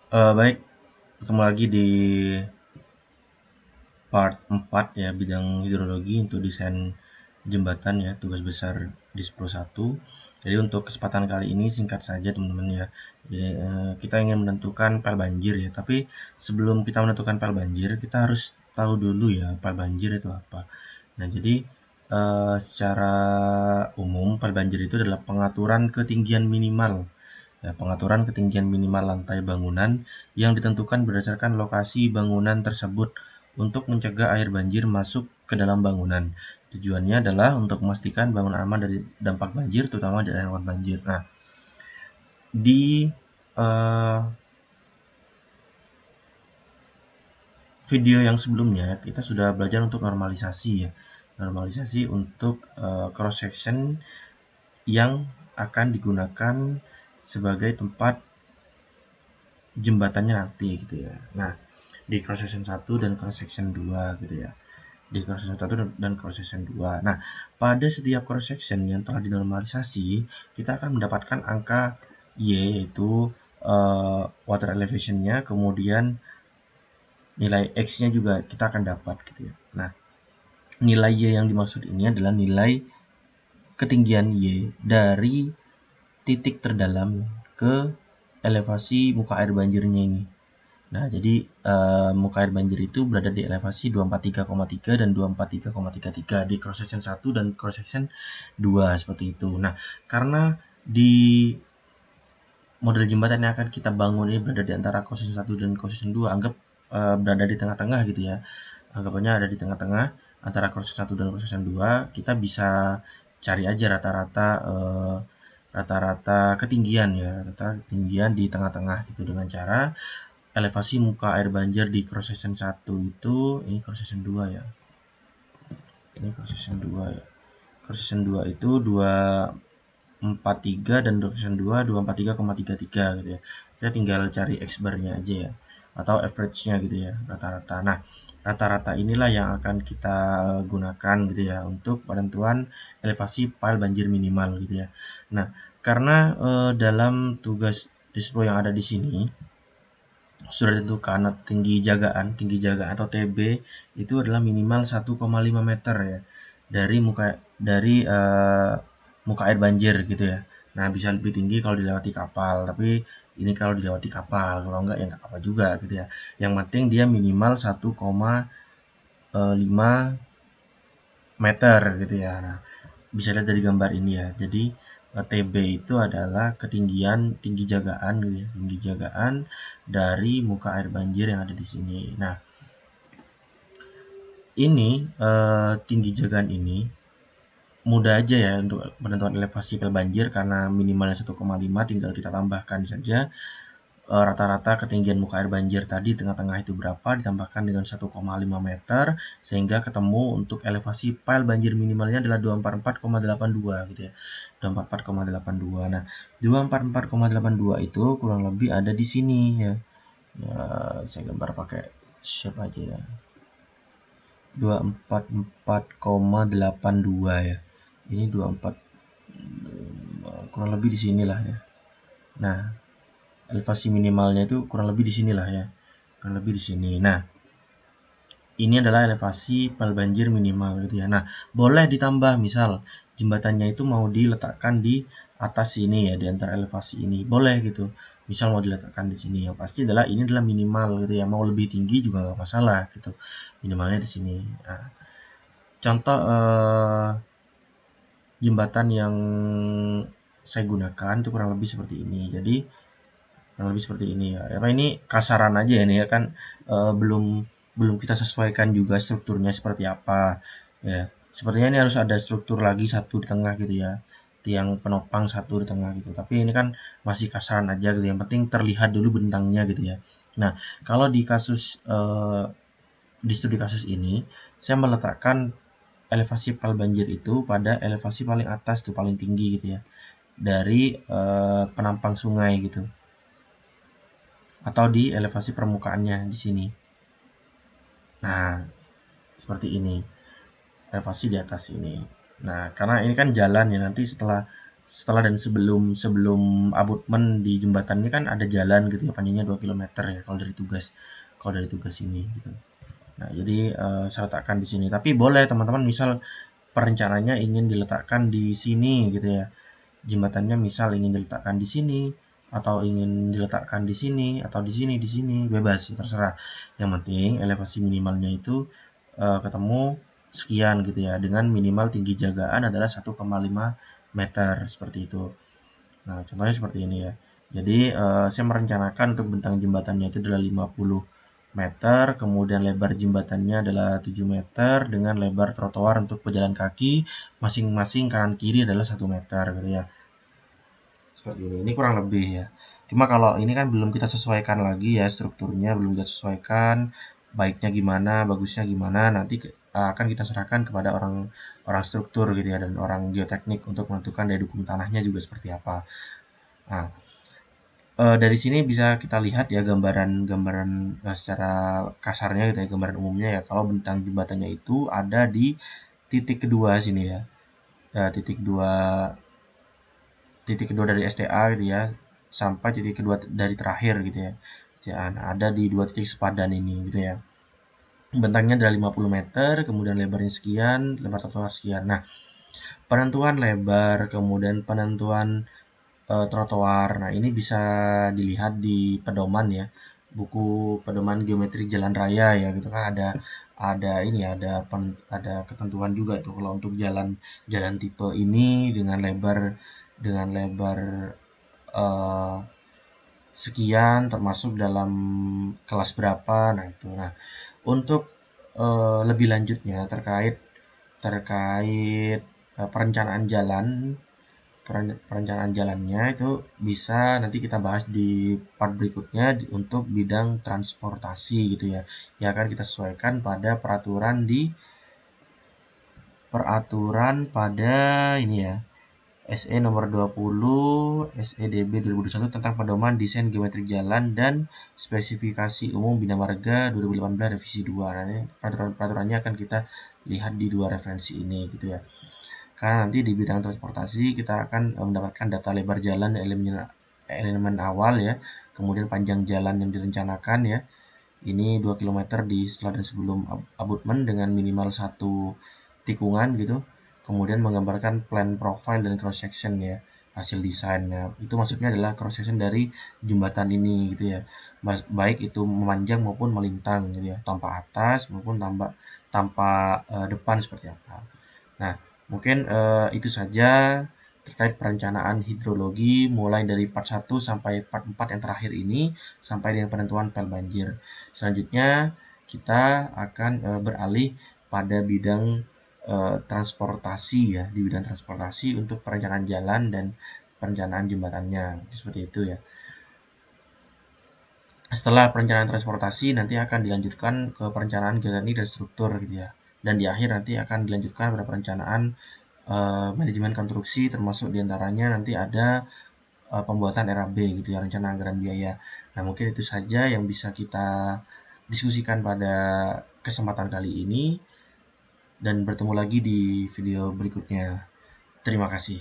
Baik, ketemu lagi di part 4 ya, bidang hidrologi untuk desain jembatan ya, tugas besar Dispro 1. Jadi untuk kesempatan kali ini singkat saja teman-teman ya. Jadi, kita ingin menentukan pel banjir ya, tapi sebelum kita menentukan pel banjir, kita harus tahu dulu ya pel banjir itu apa. Nah, jadi secara umum pel banjir itu adalah pengaturan ketinggian minimal ya, pengaturan ketinggian minimal lantai bangunan yang ditentukan berdasarkan lokasi bangunan tersebut untuk mencegah air banjir masuk ke dalam bangunan. Tujuannya adalah untuk memastikan bangunan aman dari dampak banjir, terutama dari rawan banjir. Nah, di uh, video yang sebelumnya kita sudah belajar untuk normalisasi ya, normalisasi untuk cross section yang akan digunakan sebagai tempat jembatannya nanti gitu ya. Nah, di cross section 1 dan cross section 2 gitu ya. Di cross section 1 dan cross section 2. Nah, pada setiap cross section yang telah dinormalisasi, kita akan mendapatkan angka Y, yaitu water elevation-nya, kemudian nilai X-nya juga kita akan dapat gitu ya. Nah, nilai Y yang dimaksud ini adalah nilai ketinggian Y dari titik terdalam ke elevasi muka air banjirnya ini. Nah, jadi muka air banjir itu berada di elevasi 243,3 dan 243,33 di cross section 1 dan cross section 2 seperti itu. Nah, karena di model jembatan yang akan kita bangun ini berada di antara cross section 1 dan cross section 2, anggap berada di tengah-tengah gitu ya. Anggapannya ada di tengah-tengah antara cross section 1 dan cross section 2, kita bisa cari aja rata-rata ketinggian ya, rata ketinggian di tengah-tengah gitu dengan cara elevasi muka air banjir di cross section 1 itu, ini cross section 2 ya. Ini cross section 2 ya. Cross section 2 itu 243 dan cross section 2 243,33 gitu ya. Kita tinggal cari X bar-nya aja ya, atau average-nya gitu ya, rata-rata. Nah, rata-rata inilah yang akan kita gunakan gitu ya untuk penentuan elevasi pile banjir minimal gitu ya. Nah, karena dalam tugas dispro yang ada di sini sudah ditentukan tinggi jagaan atau TB itu adalah minimal 1,5 meter ya dari muka air banjir gitu ya. Nah, bisa lebih tinggi kalau dilewati kapal, tapi ini kalau dilewati kapal, kalau enggak ya enggak apa-apa juga gitu ya. Yang penting dia minimal 1,5 meter gitu ya. Nah, bisa lihat dari gambar ini ya. Jadi TB itu adalah ketinggian tinggi jagaan gitu ya, tinggi jagaan dari muka air banjir yang ada di sini. Nah, ini tinggi jagaan ini mudah aja ya untuk penentuan elevasi pel banjir karena minimalnya 1,5, tinggal kita tambahkan saja rata-rata ketinggian muka air banjir tadi tengah-tengah itu berapa ditambahkan dengan 1,5 meter sehingga ketemu untuk elevasi pile banjir minimalnya adalah 244,82 gitu ya. 244,82. Nah, 244,82 itu kurang lebih ada di sini ya. Ya, saya gambar pakai shape aja ya. 244,82 ya. Ini 24 kurang lebih di sinilah ya. Nah, elevasi minimalnya itu kurang lebih di sinilah ya, kurang lebih di sini. Nah, ini adalah elevasi pel banjir minimal gitu ya. Nah, boleh ditambah misal jembatannya itu mau diletakkan di atas sini ya, di antara elevasi ini boleh gitu. Misal mau diletakkan di sini, yang pasti adalah ini adalah minimal gitu ya. Mau lebih tinggi juga nggak masalah gitu, minimalnya di sini. Nah, contoh jembatan yang saya gunakan itu kurang lebih seperti ini. Jadi kurang lebih seperti ini ya. Apa ini kasaran aja ini ya kan, belum belum kita sesuaikan juga strukturnya seperti apa ya. Sepertinya ini harus ada struktur lagi satu di tengah gitu ya. Tiang penopang satu di tengah gitu. Tapi ini kan masih kasaran aja gitu. Yang penting terlihat dulu bentangnya gitu ya. Nah, kalau di kasus di studi kasus ini saya meletakkan elevasi pal banjir itu pada elevasi paling atas tuh paling tinggi gitu ya. Dari penampang sungai gitu. Atau di elevasi permukaannya di sini. Nah, seperti ini. Elevasi di atas ini. Nah, karena ini kan jalan ya, nanti setelah setelah dan sebelum abutmen di jembatannya kan ada jalan gitu ya, panjangnya 2 km ya kalau dari tugas ini gitu. Nah, jadi saya letakkan di sini. Tapi boleh teman-teman misal perencanaannya ingin diletakkan di sini gitu ya. Jembatannya misal ingin diletakkan di sini atau ingin diletakkan di sini, bebas ya, terserah. Yang penting elevasi minimalnya itu ketemu sekian gitu ya, dengan minimal tinggi jagaan adalah 1,5 meter seperti itu. Nah, contohnya seperti ini ya. Jadi, saya merencanakan untuk bentang jembatannya itu adalah 50 meter, kemudian lebar jembatannya adalah 7 meter, dengan lebar trotoar untuk pejalan kaki masing-masing kanan kiri adalah 1 meter gitu ya. Seperti ini. Ini kurang lebih ya. Cuma kalau ini kan belum kita sesuaikan lagi ya strukturnya, belum kita sesuaikan baiknya gimana, bagusnya gimana, nanti akan kita serahkan kepada orang orang struktur gitu ya dan orang geoteknik untuk menentukan daya dukung tanahnya juga seperti apa. Nah, dari sini bisa kita lihat ya gambaran-gambaran secara kasarnya gitu ya, gambaran umumnya ya. Kalau bentang jembatannya itu ada di titik kedua sini ya. Titik 2 dari STA gitu ya sampai titik kedua dari terakhir gitu ya. Nah, ada di dua titik sepadan ini gitu ya. Bentangnya adalah 50 meter, kemudian lebarnya sekian, lebar trotoar sekian. Nah, penentuan lebar, kemudian penentuan trotoar. Nah, ini bisa dilihat di pedoman ya. Buku pedoman geometri jalan raya ya gitu kan ada ini ya, ada ketentuan juga tuh kalau untuk jalan tipe ini dengan lebar eh, sekian termasuk dalam kelas berapa. Nah, itu. Nah, untuk lebih lanjutnya terkait terkait perencanaan jalan perencanaan jalannya itu bisa nanti kita bahas di part berikutnya untuk bidang transportasi gitu ya. Ya kan kita sesuaikan pada peraturan pada ini ya. SE nomor 20 SEDB 2021 tentang pedoman desain geometri jalan dan spesifikasi umum bina marga 2018 revisi 2. Nah, ini peraturan-peraturannya akan kita lihat di dua referensi ini gitu ya. Karena nanti di bidang transportasi kita akan mendapatkan data lebar jalan dan elemen awal ya, kemudian panjang jalan yang direncanakan ya. Ini 2 km di setelah dan sebelum abutmen dengan minimal satu tikungan gitu. Kemudian menggambarkan plan profile dan cross section ya, hasil desainnya. Itu maksudnya adalah cross section dari jembatan ini gitu ya. Baik itu memanjang maupun melintang gitu ya, tanpa atas maupun tanpa tanpa depan seperti apa. Nah, mungkin itu saja terkait perencanaan hidrologi mulai dari part 1 sampai part 4 yang terakhir ini sampai dengan penentuan pel banjir. Selanjutnya kita akan beralih pada bidang transportasi ya, di bidang transportasi untuk perencanaan jalan dan perencanaan jembatannya. Seperti itu ya. Setelah perencanaan transportasi nanti akan dilanjutkan ke perencanaan geoteknik dan struktur gitu ya. Dan di akhir nanti akan dilanjutkan pada perencanaan manajemen konstruksi termasuk diantaranya nanti ada pembuatan RAB gitu ya, rencana anggaran biaya. Nah, mungkin itu saja yang bisa kita diskusikan pada kesempatan kali ini dan bertemu lagi di video berikutnya. Terima kasih.